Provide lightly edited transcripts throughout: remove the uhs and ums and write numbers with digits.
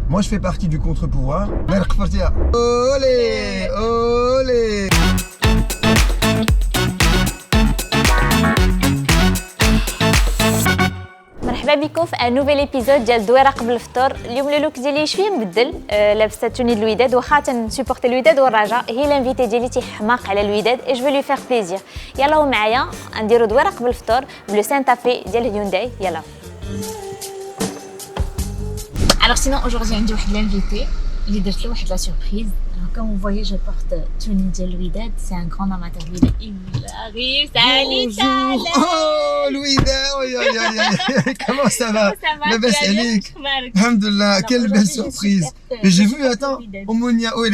Moi, je fais partie du contre-pouvoir. Olé, olé. مرحبا بكم في ان نوفيل ايبيزود ديال دويره قبل الفطور. اليوم لو لوك ديالي شويه مبدل، لابسه توني الوداد واخا تنسوبورتي الوداد والرجاء. هي لانفيتي ديالي تيحماق على الوداد اي جو لو فير بليزير. يلا معايا نديرو دويره قبل الفطور بلو سانتا في ديال هيونداي. يلا. Alors sinon aujourd'hui عندي واحد لانفيتي اللي درت له واحد لا سوربريز. Alors comme vous voyez je porte توني ديال الوداد، c'est un grand amateur du Wydad. Il arrive, salut salut. Oh الوداد، comment ça va? لاباس عليك؟ الحمد لله. Quelle belle surprise. Mais j'ai vu, attends, Omonia, oui.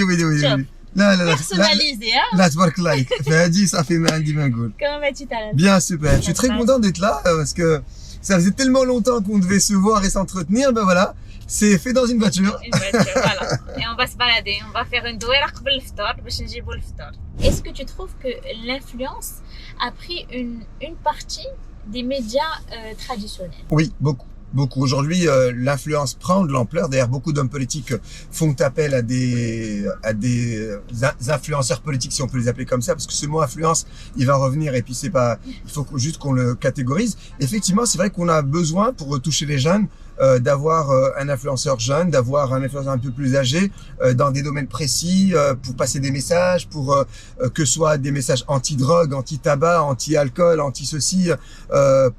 لا personnalisé hein. لا تبارك الله عليك. فهادي صافي ما عندي ما نقول. Comment vas-tu Talal? Bien, super. Je suis très content d'être là parce que ça faisait tellement longtemps qu'on devait se voir et s'entretenir. Ben voilà, c'est fait dans une voiture. Voilà. Et on va se balader. On va faire une douéra قبل الفطور باش نجيبو الفطور. Est-ce que tu trouves que l'influence a pris une partie des médias traditionnels? Oui, beaucoup. Aujourd'hui, l'influence prend de l'ampleur. D'ailleurs, beaucoup d'hommes politiques font appel à des influenceurs politiques, si on peut les appeler comme ça, parce que ce mot influence, il va revenir. Et puis c'est pas, il faut juste qu'on le catégorise. Effectivement, c'est vrai qu'on a besoin pour toucher les jeunes d'avoir un influenceur jeune, d'avoir un influenceur un peu plus âgé dans des domaines précis pour passer des messages, pour que ce soit des messages anti-drogue, anti-tabac, anti-alcool, anti-ceci,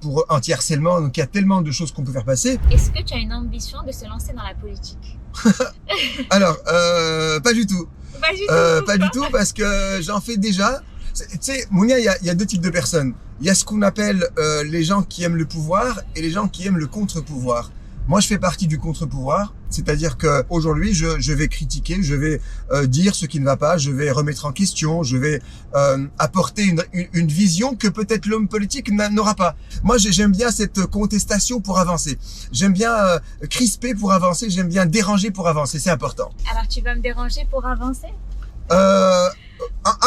pour anti-harcèlement. Donc il y a tellement de choses qu'on peut faire passer. Est-ce que tu as une ambition de se lancer dans la politique? Alors, pas du tout. Pas du Pourquoi? tout parce que j'en fais déjà. Tu sais, Mounia, il y a deux types de personnes. Il y a ce qu'on appelle les gens qui aiment le pouvoir et les gens qui aiment le contre-pouvoir. Moi, je fais partie du contre-pouvoir, c'est-à-dire que aujourd'hui, je vais critiquer, je vais dire ce qui ne va pas, je vais remettre en question, je vais apporter une vision que peut-être l'homme politique n'aura pas. Moi, j'aime bien cette contestation pour avancer. J'aime bien crisper pour avancer, j'aime bien déranger pour avancer, c'est important. Alors tu vas me déranger pour avancer?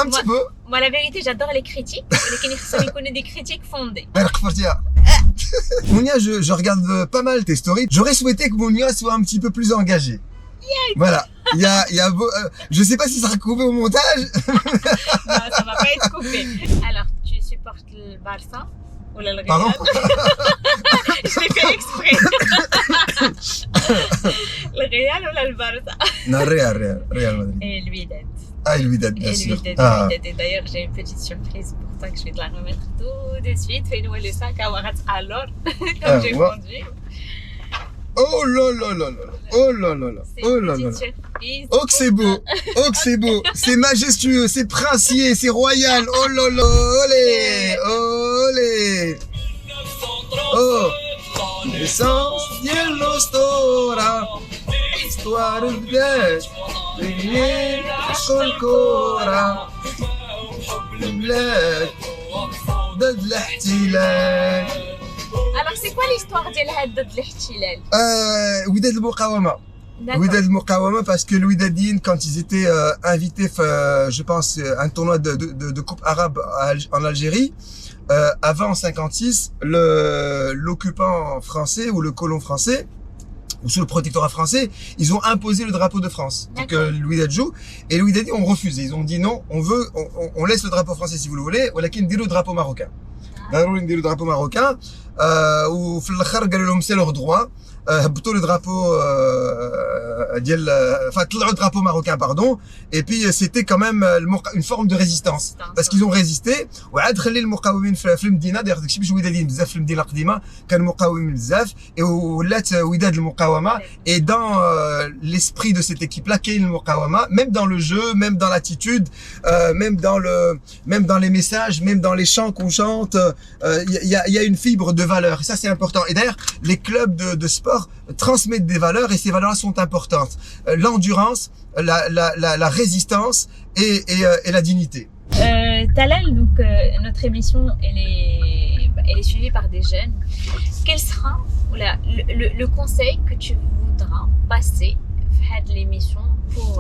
Un petit peu. Moi la vérité, j'adore les critiques, mais il connaît des critiques fondées. Mounia, je regarde pas mal tes stories. J'aurais souhaité que Mounia soit un petit peu plus engagée. Voilà. Je sais pas si ça sera coupé au montage. Non, ça va pas être coupé. Alors, tu supportes le Barça ou le Real? Pardon? Je l'ai fait exprès. Le Real ou le Barça? Non, Real Madrid. Et le Wydad. Ah, le Wydad, bien sûr. Et d'ailleurs, j'ai une petite surprise pour toi que je vais te la remettre tout de suite. Fais-nous le sac à Warat alors, comme j'ai conduit. Oh là là là là. Oh là là là. Oh là là. Oh que c'est beau. Oh que c'est beau. C'est majestueux, c'est princier, c'est royal. Oh là là. Olé. Olé. Oh. L'essence dello stora. Histoire de venir col cora. البلاد ضد الاحتلال. Alors, c'est quoi l'histoire de l'ihtilal? Wydad المقاومة. Wydad المقاومة parce que le Wydadine, quand ils étaient invités, je pense, un tournoi de coupe arabe en Algérie, avant 56, l'occupant français ou le colon français, ou sous le protectorat français, ils ont imposé le drapeau de France. Donc le Wydad joue, et le Wydad ont refusé. Ils ont dit non, on laisse le drapeau français si vous le voulez, ou là qu'ils le drapeau marocain. Le drapeau marocain, ou قالوا لهم c'est leur droit. هبطوا le drapeau طلعوا le drapeau marocain, pardon, et puis c'était quand même une forme de résistance parce qu'ils ont résisté. وعاد خلي المقاومين في المدينه داير داكشي باش وداديين بزاف في المدينه القديمه كانوا مقاومين بزاف ولات وداد المقاومه. Et dans l'esprit de cette équipe là كاين المقاومه, même dans le jeu, même dans l'attitude, même dans les messages, même dans les chants qu'on chante, il y a une fibre de valeur, et ça c'est important. Et d'ailleurs les clubs de sport transmettent des valeurs, et ces valeurs sont importantes. L'endurance, la résistance et la dignité. Talal, donc notre émission elle est suivie par des jeunes. Quel sera le conseil que tu voudras passer à l'émission pour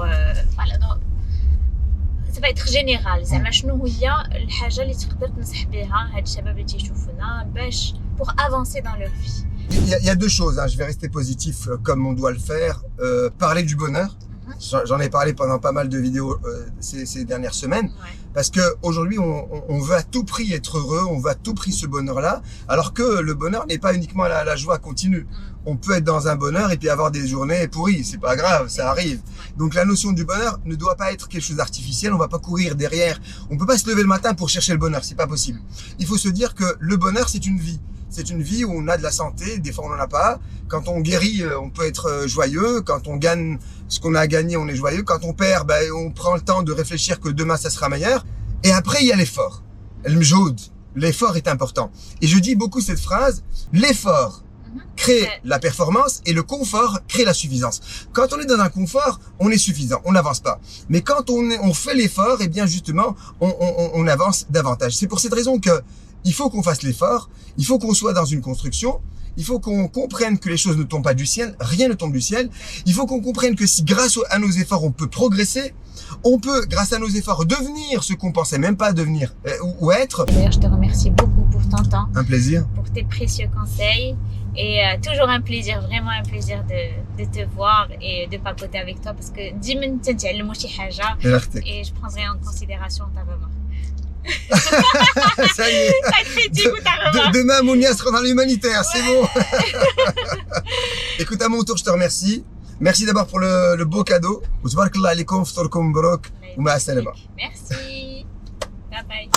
voilà, ça va être général. زعما شنو هي الحاجه اللي تقدر تنصح بها هاد الشباب اللي تيشوفونا باش pour avancer dans leur vie? Il y a deux choses, hein. Je vais rester positif comme on doit le faire. Parler du bonheur. J'en ai parlé pendant pas mal de vidéos ces dernières semaines. Ouais. Parce que aujourd'hui, on veut à tout prix être heureux, on veut à tout prix ce bonheur-là, alors que le bonheur n'est pas uniquement la joie continue. On peut être dans un bonheur et puis avoir des journées pourries, c'est pas grave, ça arrive. Donc la notion du bonheur ne doit pas être quelque chose d'artificiel, on va pas courir derrière. On peut pas se lever le matin pour chercher le bonheur, c'est pas possible. Il faut se dire que le bonheur, c'est une vie. C'est une vie où on a de la santé, des fois on n'en a pas. Quand on guérit, on peut être joyeux. Quand on gagne ce qu'on a gagné, on est joyeux. Quand on perd, ben, on prend le temps de réfléchir que demain ça sera meilleur. Et après, il y a l'effort. Al-mjoud. L'effort est important. Et je dis beaucoup cette phrase, l'effort crée la performance et le confort crée la suffisance. Quand on est dans un confort, on est suffisant, on n'avance pas. Mais quand on fait l'effort, eh bien justement, on avance davantage. C'est pour cette raison que il faut qu'on fasse l'effort, il faut qu'on soit dans une construction, il faut qu'on comprenne que les choses ne tombent pas du ciel, rien ne tombe du ciel. Il faut qu'on comprenne que si grâce à nos efforts, on peut progresser, on peut, grâce à nos efforts, devenir ce qu'on pensait même pas devenir ou être. D'ailleurs, je te remercie beaucoup pour ton temps. Un plaisir. Pour tes précieux conseils. Et toujours un plaisir, vraiment un plaisir de te voir et de papoter avec toi parce que dis-moi et je prendrai en considération ta remarque. Ça y est. Demain, Mounia sera dans l'humanitaire, c'est bon. Écoute, à mon tour, je te remercie. Merci d'abord pour le beau cadeau. Merci. Bye bye.